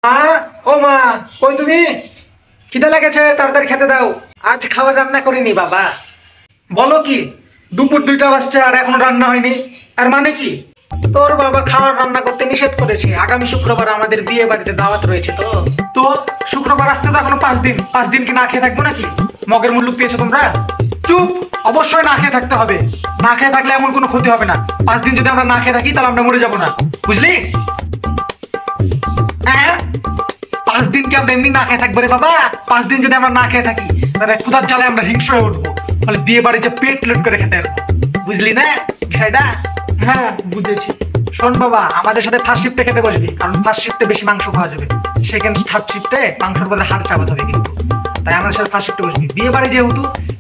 মা, ও মা, কই তুমি? খিদে লেগেছে, তাড়াতাড়ি খেতে দাও। আজ খাবার রান্না করিনি বাবা। বলো কি? দুপুর 2টা বাজছে আর এখনো রান্না হয়নি। আর মানে কি? তোর বাবা খাবার রান্না করতে নিষেধ করেছে। আগামী শুক্রবার আমাদের বিয়ে বাড়িতে দাওয়াত রয়েছে। তো তো শুক্রবার আসতে তো এখনো 5 দিন। 5 দিন কি না খেয়ে থাকবো নাকি? মগের মুল্লুক পেয়েছো তোমরা? চুপ! অবশ্যই না খেয়ে থাকতে হবে। না খেয়ে থাকলে এমন কোনো ক্ষতি হবে না। 5 দিন যদি আমরা না খেয়ে থাকি তাহলে আমরা মরে যাবো না, বুঝলি? হ্যাঁ, 5 দিন কি আমরা এমনি না খেয়ে থাকবো রে বাবা? 5 দিন যদি আমরা না খেয়ে থাকি তাহলে ক্ষুধার জ্বালায় আমরা হিংস্র হয়ে উঠবো। তাহলে বিয়ে বাড়িতে পেট লোড করে খেতে হবে, বুঝলি না বিষয়টা? হ্যাঁ, বুঝেছি। শোন বাবা, আমাদের সাথে ফার্স্ট শিফটে খেতে বসবি, কারণ ফার্স্ট শিফটে বেশি মাংস খাওয়া যাবে। সেকেন্ড থার্ড শিফটে মাংসের বদলে হাড় চাপাতে হবে কিন্তু। তাই আমাদের সাথে ফার্স্ট শিফটে বসবি। বিয়ে বাড়ি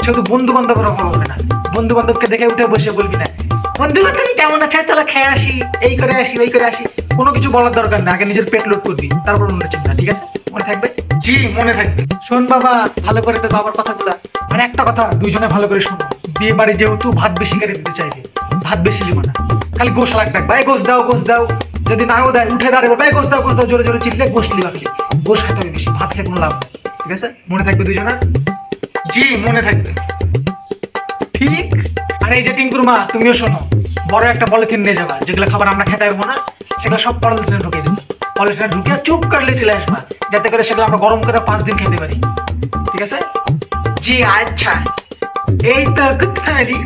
সেহেতু বন্ধু বান্ধবের অভাব হবে না। বন্ধু বান্ধবকে দেখে উঠে বসে বলবি না, বন্ধু তুমি কেমন আছে, চলো খেয়ে আসি, এই করে আসি, ওই করে আসি। কোনো কিছু বলার দরকার না, আগে নিজের পেট লোড করবি, তারপর অন্য চিন্তা। ঠিক আছে? মনে থাকবে? জি, মনে থাকবে। শোন বাবা, ভালো করে তোর বাবার কথাগুলা, মানে একটা কথা দুইজনে ভালো করে শোনো। বিয়ে বাড়ি যেহেতু ভাত বেশি করে দিতে চাইবে, ভাত বেশি লিবো না। খালি গোশ লাগবে, ভাই গোশ দাও, গোশ দাও। যদি নাও দেয় উঠে দাঁড়াবে, ভাই গোশ দাও, গোশ দাও, জোরে জোরে চিল্লে গোশ লিবা। খালি গোশ খেতে হবে বেশি, ভাত খেয়ে কোনো লাভ নেই। ঠিক আছে? মনে থাকবে দুইজনের? জি, মনে থাকবে। ঠিক। আর এই যে টিঙ্কুর মা, তুমিও শোনো, বড় একটা পলিথিন নিয়ে যাবা, যেগুলো খাবার আমরা খেতে পারবো না সেগুলো সব পলিথিনে ঢুকিয়ে দেবো। পলিথিনে ঢুকিয়ে চুপ করলে চলে আসবা, যাতে করে সেগুলো আমরা গরম করে 5 দিন খেতে পারি। ঠিক আছে? জি আচ্ছা। এই তো গুড ফ্যামিলি।